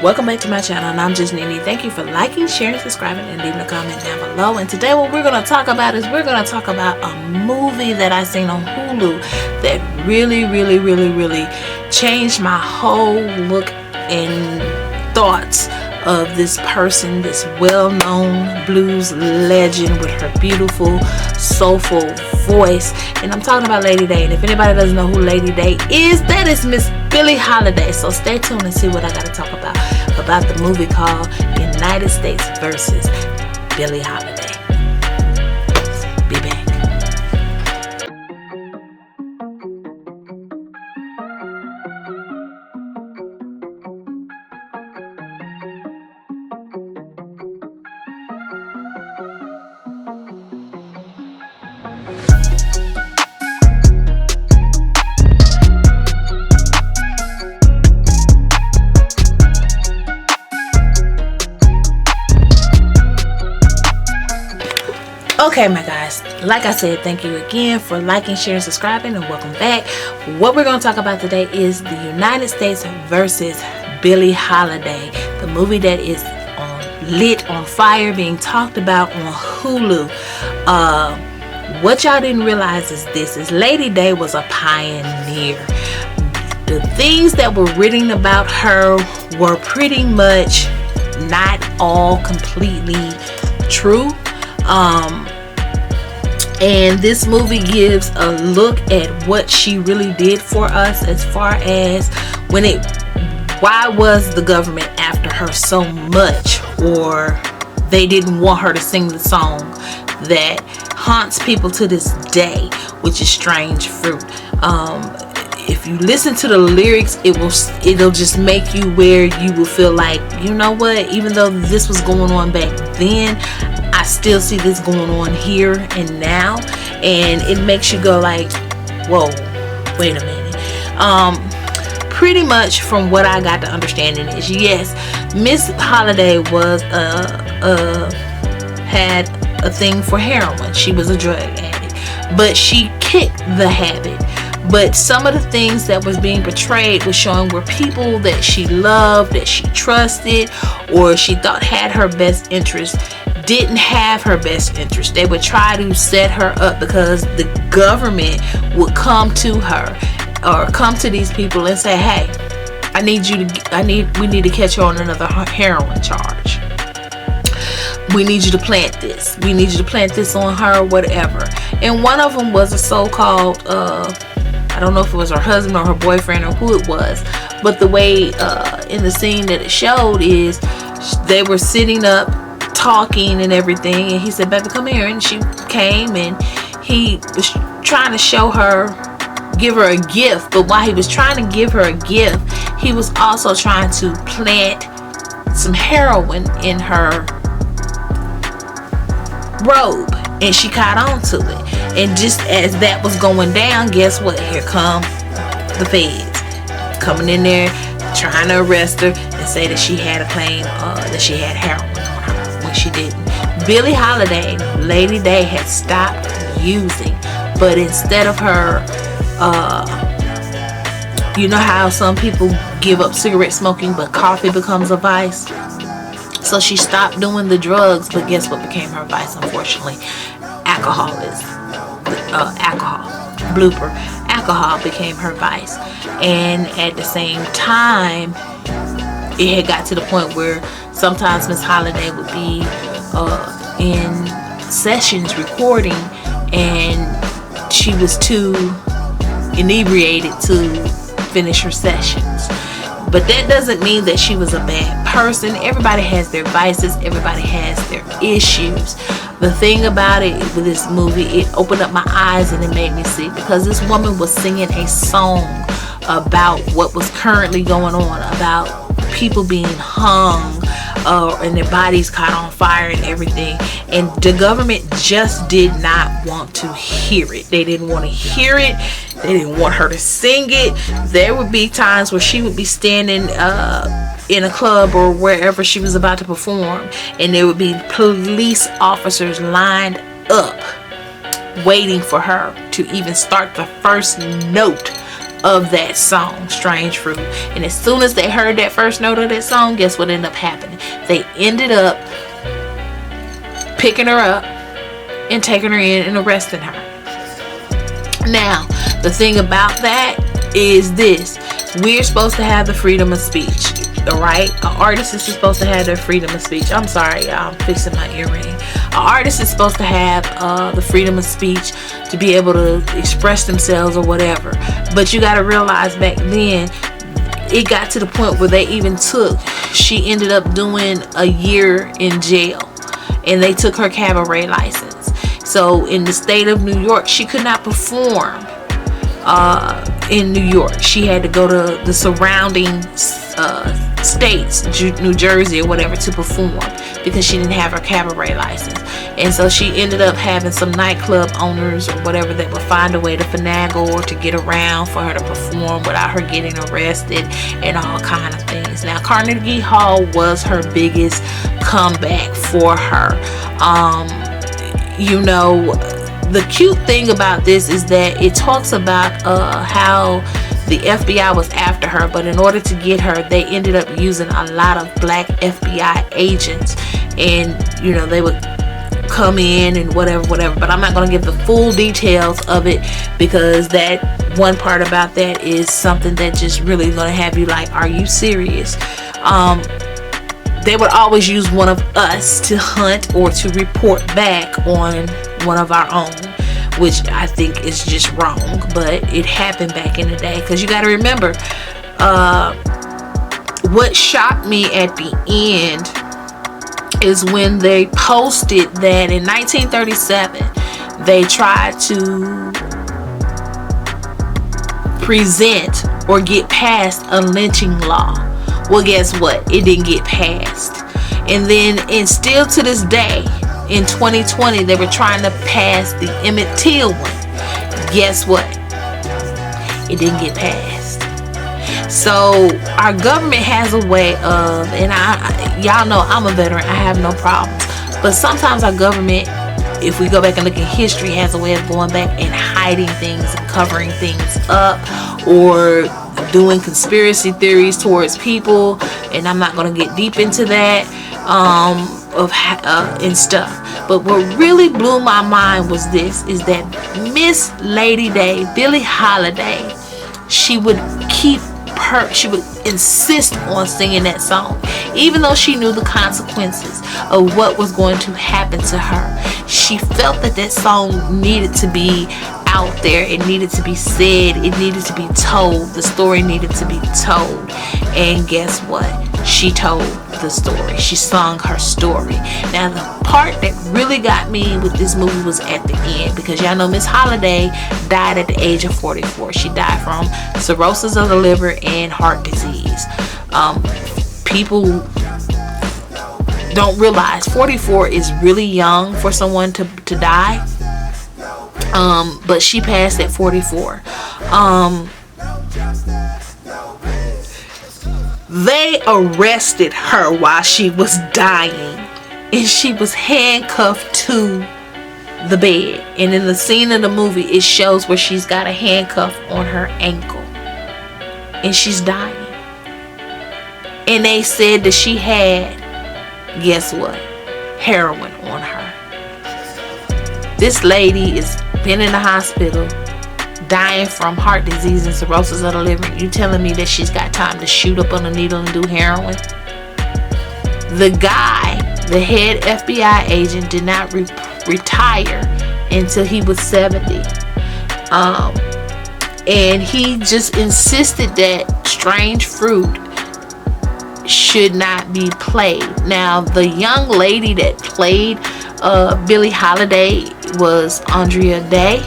Welcome back to my channel, and I'm JUSTNINI. Thank you for liking, sharing, subscribing, and leaving a comment down below. And today what we're going to talk about is a movie that I seen on Hulu that really changed my whole look and thoughts of this person, this well-known blues legend with her beautiful, soulful voice. And I'm talking about Lady Day. And if anybody doesn't know who Lady Day is, that is Miss Billie Holiday. So stay tuned and see what I got to talk about the movie called United States versus Billie Holiday. Be back. Okay, my guys, like I said, thank you again for liking, sharing, subscribing, and welcome back. What we're going to talk about today is the United States versus Billie Holiday, the movie that is lit on fire, being talked about on Hulu. What y'all didn't realize is Lady Day was a pioneer. The things that were written about her were pretty much not all completely true. And this movie gives a look at what she really did for us, as far as why was the government after her so much, or they didn't want her to sing the song that haunts people to this day, which is Strange Fruit. If you listen to the lyrics, it'll just make you where you will feel like, you know what, even though this was going on back then, I still see this going on here and now. And it makes you go like, whoa, wait a minute. Pretty much from what I got to understanding is, yes, Miss Holiday was had a thing for heroin. She was a drug addict, but she kicked the habit. But some of the things that was being portrayed was showing were people that she loved, that she trusted, or she thought had her best interest, didn't have her best interest. They would try to set her up because the government would come to her or come to these people and say, hey, we need to catch her on another heroin charge. We need you to plant this. We need you to plant this on her, whatever. And one of them was a so-called, I don't know if it was her husband or her boyfriend or who it was, but the way in the scene that it showed is they were sitting up talking and everything, and he said, baby, come here. And she came, and he was trying to show her, give her a gift. But while he was trying to give her a gift, he was also trying to plant some heroin in her robe, and she caught on to it. And just as that was going down, guess what? Here come the feds coming in there, trying to arrest her and say that she had a claim that she had heroin on her, when she didn't. Billie Holiday, Lady Day, had stopped using, but instead of her, you know how some people give up cigarette smoking, but coffee becomes a vice? So she stopped doing the drugs, but guess what became her vice, unfortunately? Alcohol became her vice. And at the same time, it had got to the point where sometimes Miss Holiday would be in sessions recording, and she was too inebriated to finish her sessions. But that doesn't mean that she was a bad person. Everybody has their vices. Everybody has their issues. The thing about it with this movie, it opened up my eyes and it made me see, because this woman was singing a song about what was currently going on, about people being hung and their bodies caught on fire and everything. And the government just did not want to hear it. They didn't want to hear it. They didn't want her to sing it. There would be times where she would be standing in a club or wherever she was about to perform, and there would be police officers lined up waiting for her to even start the first note of that song, Strange Fruit. And as soon as they heard that first note of that song, guess what ended up happening? They ended up picking her up and taking her in and arresting her. Now, the thing about that is this: we're supposed to have the freedom of speech, alright? An artist is supposed to have their freedom of speech. I'm sorry, y'all, I'm fixing my earring. An artist is supposed to have the freedom of speech to be able to express themselves or whatever. But you got to realize back then, it got to the point where they even she ended up doing a year in jail, and they took her cabaret license. So in the state of New York, she could not perform in New York. She had to go to the surrounding states, New Jersey or whatever, to perform, because she didn't have her cabaret license. And so she ended up having some nightclub owners or whatever that would find a way to finagle or to get around for her to perform without her getting arrested and all kind of things. Now, Carnegie Hall was her biggest comeback for her. You know, the cute thing about this is that it talks about how the FBI was after her, but in order to get her, they ended up using a lot of black FBI agents, and you know, they would come in and whatever, but I'm not going to give the full details of it, because that one part about that is something that just really going to have you like, are you serious? They would always use one of us to hunt or to report back on one of our own, which I think is just wrong, but it happened back in the day. Because you got to remember, what shocked me at the end is when they posted that in 1937 they tried to present or get past a lynching law. Well, guess what? It didn't get passed. And still to this day, in 2020, they were trying to pass the Emmett Till one. Guess what? It didn't get passed. So our government has a way of, and y'all know I'm a veteran, I have no problems. But sometimes our government, if we go back and look at history, has a way of going back and hiding things and covering things up, or doing conspiracy theories towards people, and I'm not going to get deep into that and stuff. But what really blew my mind was this, is that Miss Lady Day, Billie Holiday, she would insist on singing that song, even though she knew the consequences of what was going to happen to her. She felt that that song needed to be out there. It needed to be said. It needed to be told. The story needed to be told. And guess what? She told the story. She sung her story. Now, the part that really got me with this movie was at the end, because y'all know Miss Holiday died at the age of 44. She died from cirrhosis of the liver and heart disease. People don't realize 44 is really young for someone to die. But she passed at 44. They arrested her while she was dying, and she was handcuffed to the bed. And in the scene of the movie, it shows where she's got a handcuff on her ankle, and she's dying. And they said that she had, guess what? Heroin on her. This lady is been in the hospital, dying from heart disease and cirrhosis of the liver. You telling me that she's got time to shoot up on a needle and do heroin? The guy, the head FBI agent, did not retire until he was 70. And he just insisted that Strange Fruit should not be played. Now, the young lady that played Billie Holiday was Andrea Day.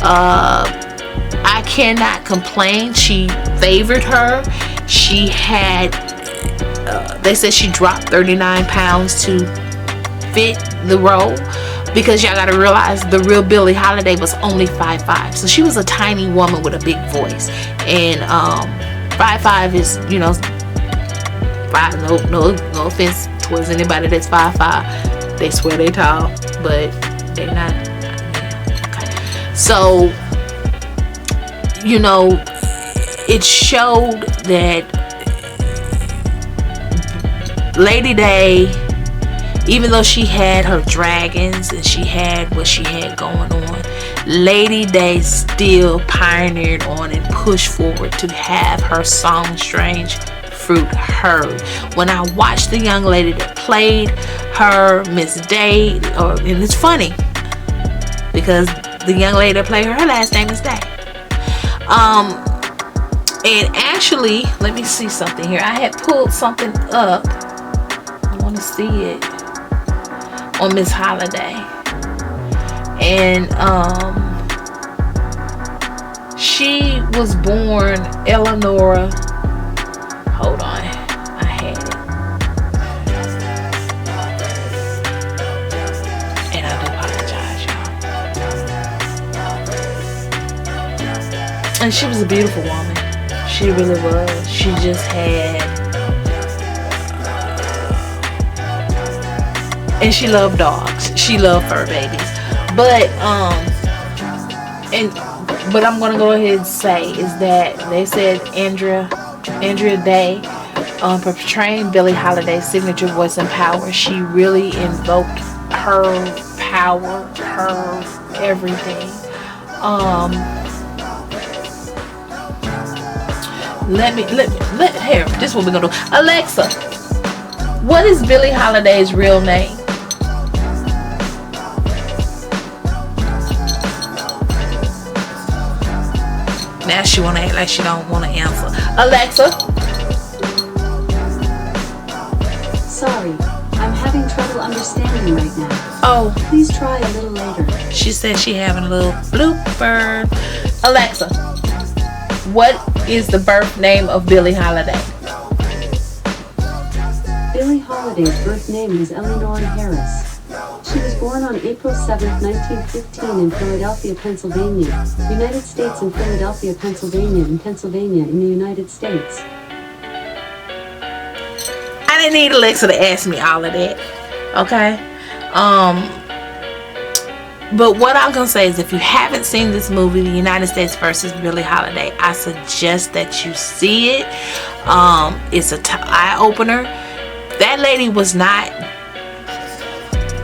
I cannot complain. She favored her. She had, they said she dropped 39 pounds to fit the role, because y'all gotta realize the real Billie Holiday was only 5'5", so she was a tiny woman with a big voice. And 5'5" is, you know, no offense towards anybody that's 5'5", they swear they tall, but they're not. Okay. So you know, it showed that Lady Day, even though she had her dragons and she had what she had going on, Lady Day still pioneered on and pushed forward to have her song Strange Fruit heard. When I watched the young lady that played her, Miss Day, and it's funny because the young lady that played her last name is Day. And actually, let me see something here. I had pulled something up. I want to see it on Miss Holiday. And she was born Eleanora. Hold on, I had it. And I do apologize, y'all. And she was a beautiful woman. She really was. She just had, and she loved dogs. She loved fur babies. But but I'm gonna go ahead and say is that they said Andrea Day, portraying Billie Holiday's signature voice and power, she really invoked her power, her everything. Here, this is what we're gonna do. Alexa, what is Billie Holiday's real name? Now she wanna act like she don't wanna answer. Alexa. Sorry, I'm having trouble understanding right now. Oh. Please try a little later. She said she having a little blooper. Alexa, what is the birth name of Billie Holiday? Billie Holiday's birth name is Eleanor Harris. She was born on April 7, 1915 in Philadelphia, Pennsylvania, United States, in Philadelphia, Pennsylvania, in the United States. I didn't need Alexa to ask me all of that. Okay? But what I'm going to say is if you haven't seen this movie, The United States versus Billie Holiday, I suggest that you see it. It's an eye-opener. That lady was not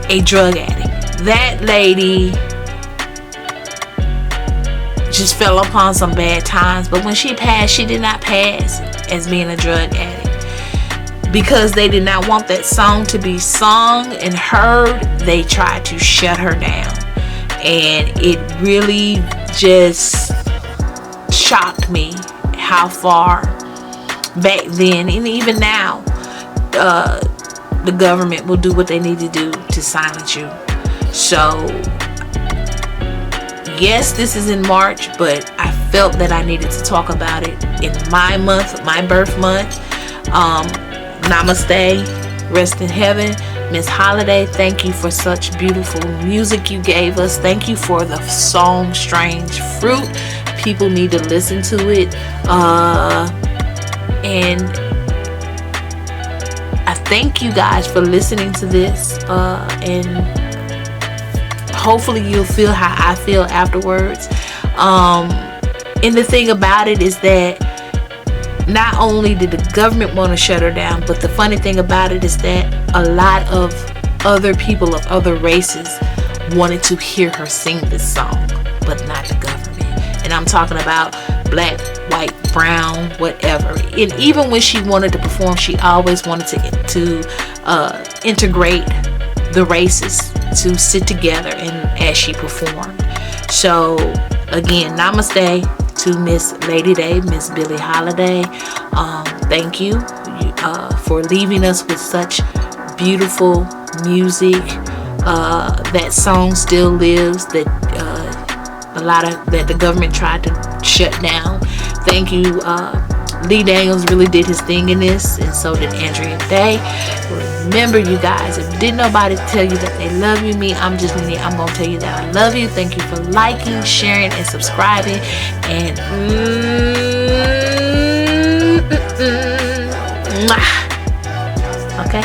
a drug addict. That lady just fell upon some bad times. But when she passed, she did not pass as being a drug addict. Because they did not want that song to be sung and heard, they tried to shut her down. And it really just shocked me how far back then and even now the government will do what they need to do to silence you. So yes, this is in March, but I felt that I needed to talk about it in my month, my birth month. Namaste, rest in heaven. Miss Holiday, thank you for such beautiful music you gave us. Thank you for the song Strange Fruit. People need to listen to it. And I thank you guys for listening to this. And hopefully you'll feel how I feel afterwards. And the thing about it is that not only did the government want to shut her down, but the funny thing about it is that a lot of other people of other races wanted to hear her sing this song, but not the government. And I'm talking about black, white, brown, whatever. And even when she wanted to perform, she always wanted to integrate the races to sit together and as she performed. So again, namaste to Miss Lady Day, Miss Billie Holiday. Thank you for leaving us with such beautiful music. That song still lives. That that the government tried to shut down. Thank you. Lee Daniels really did his thing in this, and so did Andrea Day. Remember, you guys, if didn't nobody tell you that they love you, I'm gonna tell you that I love you. Thank you for liking, sharing, and subscribing. And okay.